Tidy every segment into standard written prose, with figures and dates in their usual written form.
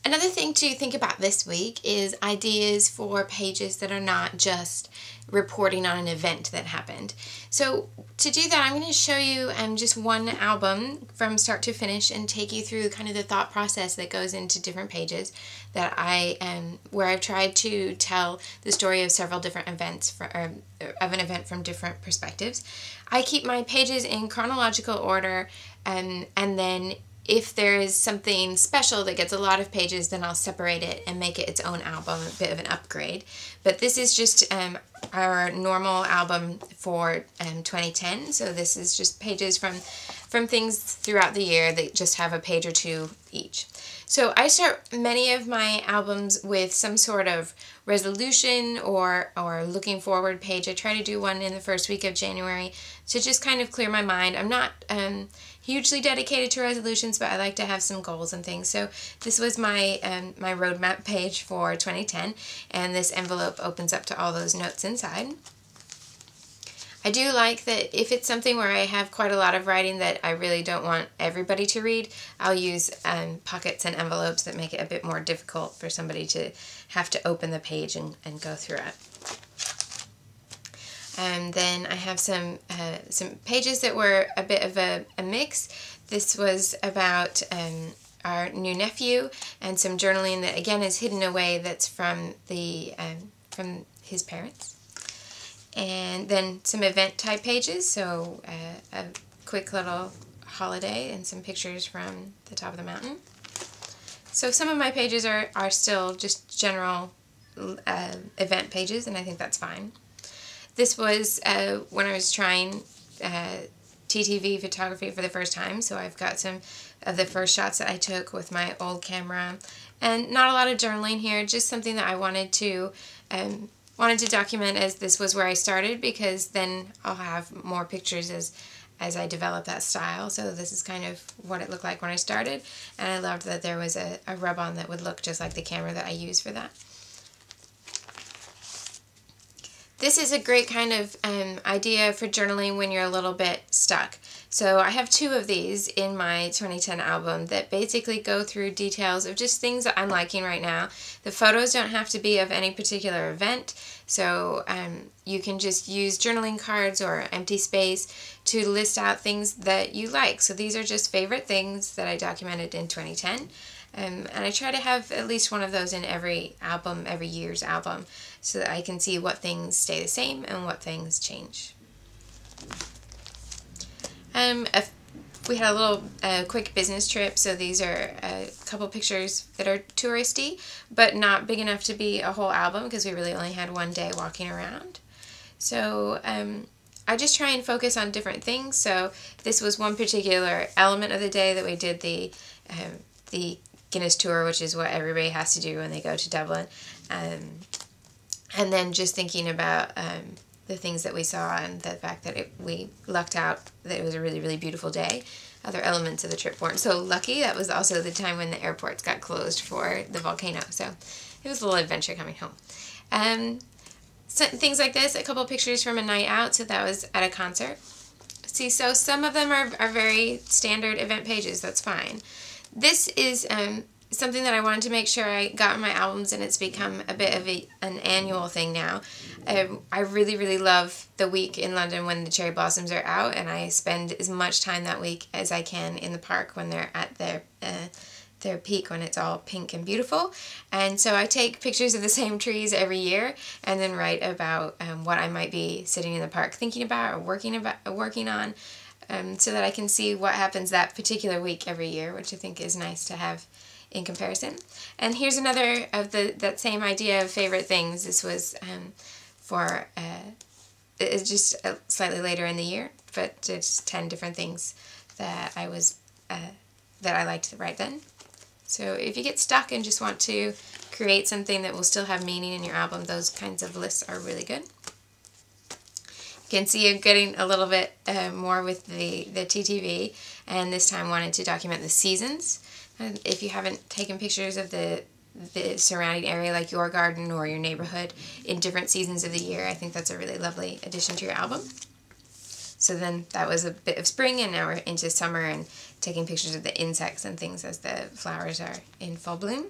Another thing to think about this week is ideas for pages that are not just reporting on an event that happened. So to do that, I'm going to show you just one album from start to finish and take you through kind of the thought process that goes into different pages that where I've tried to tell the story of several different events of an event from different perspectives. I keep my pages in chronological order, and then if there is something special that gets a lot of pages, then I'll separate it and make it its own album, a bit of an upgrade. But this is just our normal album for 2010. So this is just pages from things throughout the year that just have a page or two each. So I start many of my albums with some sort of resolution or looking forward page. I try to do one in the first week of January to just kind of clear my mind. I'm not hugely dedicated to resolutions, but I like to have some goals and things. So this was my my roadmap page for 2010, and this envelope opens up to all those notes inside. I do like that if it's something where I have quite a lot of writing that I really don't want everybody to read, I'll use pockets and envelopes that make it a bit more difficult for somebody to have to open the page and go through it. And then I have some pages that were a bit of a mix. This was about our new nephew and some journaling that again is hidden away that's from his parents. And then some event type pages, so a quick little holiday and some pictures from the top of the mountain. So some of my pages are still just general event pages, and I think that's fine. This was when I was trying TTV photography for the first time, so I've got some of the first shots that I took with my old camera, and not a lot of journaling here, just something that I wanted to document, as this was where I started, because then I'll have more pictures as I develop that style. So this is kind of what it looked like when I started, and I loved that there was a rub-on that would look just like the camera that I use for that. This is a great kind of idea for journaling when you're a little bit stuck. So I have two of these in my 2010 album that basically go through details of just things that I'm liking right now. The photos don't have to be of any particular event, so you can just use journaling cards or empty space to list out things that you like. So these are just favorite things that I documented in 2010. And I try to have at least one of those in every album, every year's album, so that I can see what things stay the same and what things change. We had a little quick business trip, so these are a couple pictures that are touristy, but not big enough to be a whole album because we really only had one day walking around. So I just try and focus on different things. So this was one particular element of the day that we did the Guinness tour, which is what everybody has to do when they go to Dublin. And then just thinking about the things that we saw and the fact that we lucked out that it was a really, really beautiful day. Other elements of the trip weren't so lucky. That was also the time when the airports got closed for the volcano. So it was a little adventure coming home. So things like this, a couple pictures from a night out. So that was at a concert. See, so some of them are very standard event pages. That's fine. This is something that I wanted to make sure I got in my albums, and it's become a bit of an annual thing now. I really, really love the week in London when the cherry blossoms are out, and I spend as much time that week as I can in the park when they're at their peak, when it's all pink and beautiful. And so I take pictures of the same trees every year and then write about what I might be sitting in the park thinking about or working on, so that I can see what happens that particular week every year, which I think is nice to have in comparison. And here's another of that same idea of favorite things. This was for it's just slightly later in the year, but just 10 different things that I liked to write then. So if you get stuck and just want to create something that will still have meaning in your album, those kinds of lists are really good. You can see I'm getting a little bit more with the TTV, and this time wanted to document the seasons. And if you haven't taken pictures of the surrounding area, like your garden or your neighborhood, in different seasons of the year, I think that's a really lovely addition to your album. So then that was a bit of spring, and now we're into summer and taking pictures of the insects and things as the flowers are in full bloom.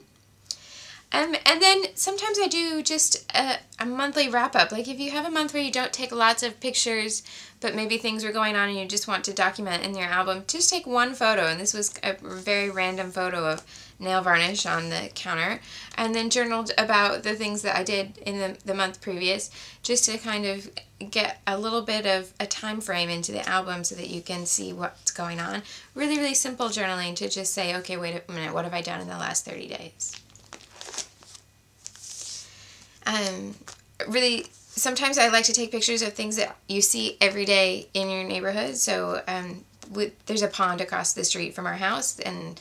And then sometimes I do just a monthly wrap-up. Like if you have a month where you don't take lots of pictures, but maybe things are going on and you just want to document in your album, just take one photo. And this was a very random photo of nail varnish on the counter. And then journaled about the things that I did in the month previous, just to kind of get a little bit of a time frame into the album so that you can see what's going on. Really, really simple journaling to just say, okay, wait a minute, what have I done in the last 30 days? Really, sometimes I like to take pictures of things that you see every day in your neighborhood. So there's a pond across the street from our house, and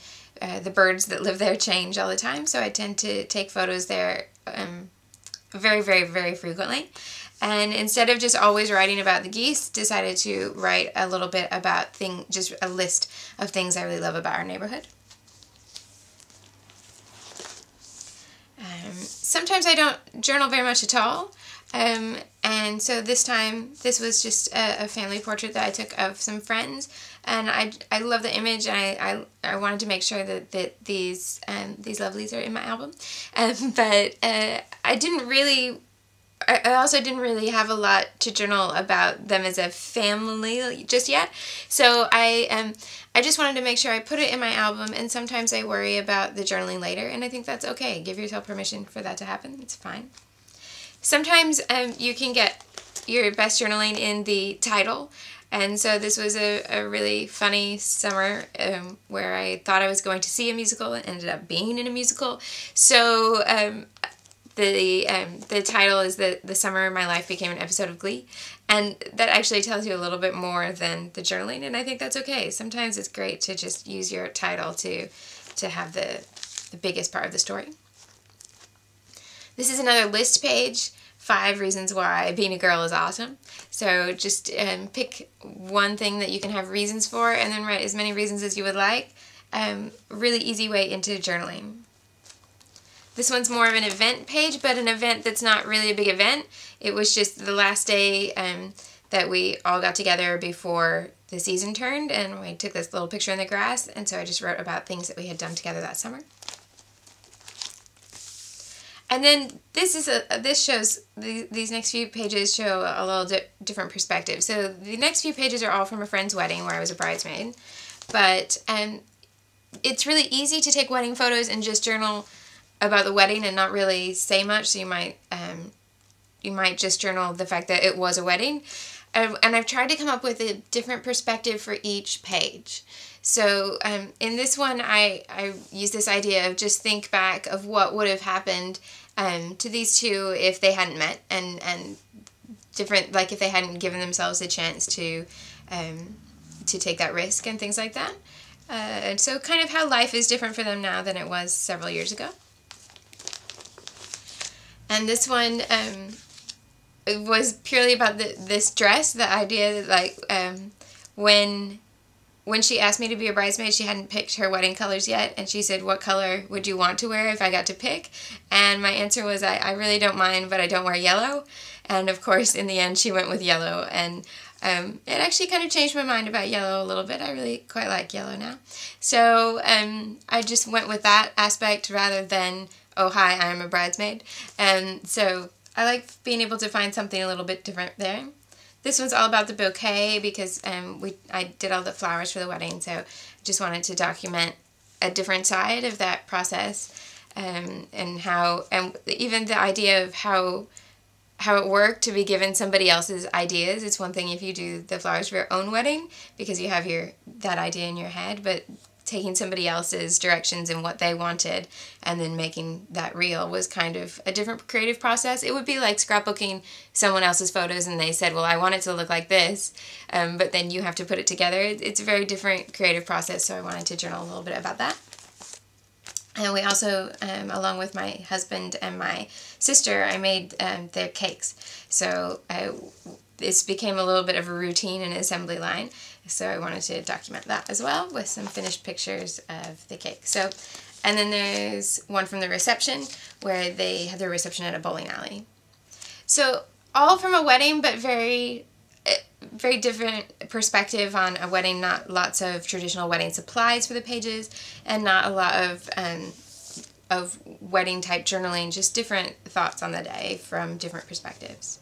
the birds that live there change all the time. So I tend to take photos there very, very, very frequently. And instead of just always writing about the geese, decided to write a little bit about just a list of things I really love about our neighborhood. Sometimes I don't journal very much at all, and so this time this was just a family portrait that I took of some friends, and I love the image, and I wanted to make sure that these lovelies are in my album, but I also didn't really have a lot to journal about them as a family just yet, so I just wanted to make sure I put it in my album, and sometimes I worry about the journaling later, and I think that's okay. Give yourself permission for that to happen. It's fine. Sometimes you can get your best journaling in the title, and so this was a really funny summer where I thought I was going to see a musical and ended up being in a musical. So the title is The Summer My Life Became an Episode of Glee, and that actually tells you a little bit more than the journaling, and I think that's okay. Sometimes it's great to just use your title to have the biggest part of the story. This is another list page, 5 reasons why being a girl is awesome. So just pick one thing that you can have reasons for, and then write as many reasons as you would like. Really easy way into journaling. This one's more of an event page, but an event that's not really a big event. It was just the last day that we all got together before the season turned, and we took this little picture in the grass, and so I just wrote about things that we had done together that summer. And then these next few pages show a little different perspective. So the next few pages are all from a friend's wedding where I was a bridesmaid, but it's really easy to take wedding photos and just journal about the wedding and not really say much. So you might just journal the fact that it was a wedding, and I've tried to come up with a different perspective for each page. So in this one, I use this idea of just think back of what would have happened to these two if they hadn't met, and different, like if they hadn't given themselves a chance to take that risk and things like that. And so kind of how life is different for them now than it was several years ago. And this one it was purely about this dress, the idea that like when she asked me to be a bridesmaid, she hadn't picked her wedding colors yet, and she said, what color would you want to wear if I got to pick? And my answer was, I really don't mind, but I don't wear yellow. And of course, in the end, she went with yellow, and it actually kind of changed my mind about yellow a little bit. I really quite like yellow now. So I just went with that aspect rather than, oh, hi, I'm a bridesmaid. And so I like being able to find something a little bit different there. This one's all about the bouquet because I did all the flowers for the wedding, so I just wanted to document a different side of that process, and even the idea of how it worked to be given somebody else's ideas. It's one thing if you do the flowers for your own wedding because you have that idea in your head, but taking somebody else's directions and what they wanted and then making that real was kind of a different creative process. It would be like scrapbooking someone else's photos and they said, well, I want it to look like this, but then you have to put it together. It's a very different creative process, so I wanted to journal a little bit about that. And we also, along with my husband and my sister, I made their cakes. So this became a little bit of a routine and assembly line. So I wanted to document that as well with some finished pictures of the cake. So, and then there's one from the reception where they had their reception at a bowling alley. So all from a wedding, but very different perspective on a wedding. Not lots of traditional wedding supplies for the pages, and not a lot of of wedding type journaling, just different thoughts on the day from different perspectives.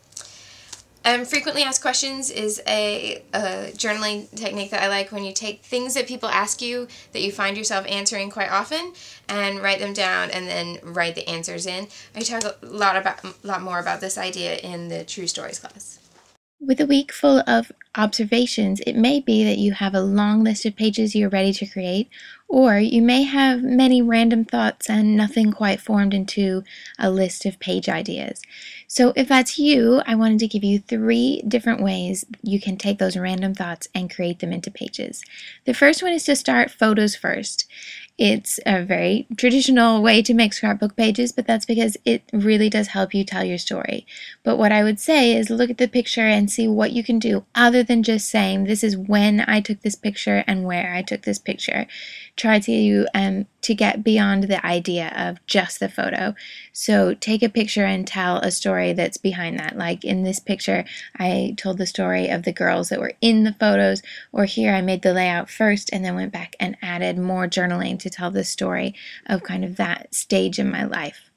Frequently asked questions is a journaling technique that I like, when you take things that people ask you that you find yourself answering quite often and write them down and then write the answers in. I talk a lot more about this idea in the True Stories class. With a week full of observations, it may be that you have a long list of pages you're ready to create, or you may have many random thoughts and nothing quite formed into a list of page ideas. So if that's you, I wanted to give you 3 different ways you can take those random thoughts and create them into pages. The first one is to start photos first. It's a very traditional way to make scrapbook pages, but that's because it really does help you tell your story. But what I would say is look at the picture and see what you can do other than just saying, this is when I took this picture and where I took this picture. Try to get beyond the idea of just the photo. So take a picture and tell a story that's behind that. Like in this picture, I told the story of the girls that were in the photos, or here I made the layout first and then went back and added more journaling to tell the story of kind of that stage in my life.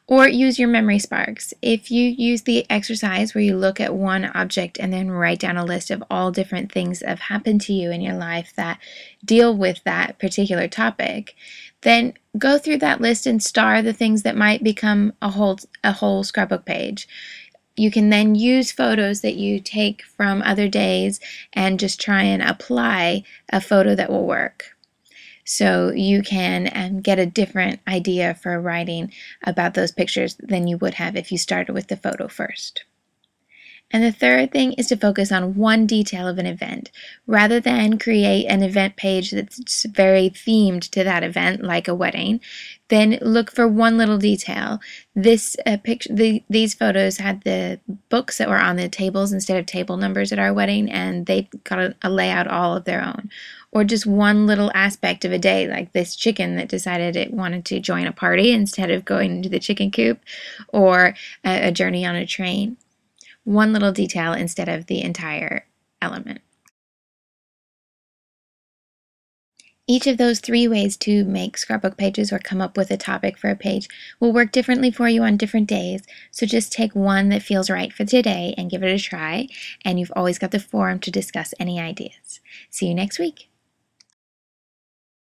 Or use your memory sparks. If you use the exercise where you look at one object and then write down a list of all different things that have happened to you in your life that deal with that particular topic, then go through that list and star the things that might become a whole scrapbook page. You can then use photos that you take from other days and just try and apply a photo that will work. So you can get a different idea for writing about those pictures than you would have if you started with the photo first. And the third thing is to focus on one detail of an event. Rather than create an event page that's very themed to that event, like a wedding, then look for one little detail. These photos had the books that were on the tables instead of table numbers at our wedding, and they got a layout all of their own. Or just one little aspect of a day, like this chicken that decided it wanted to join a party instead of going into the chicken coop, or a journey on a train. One little detail instead of the entire element. Each of those 3 ways to make scrapbook pages or come up with a topic for a page will work differently for you on different days, so just take one that feels right for today and give it a try, and you've always got the forum to discuss any ideas. See you next week.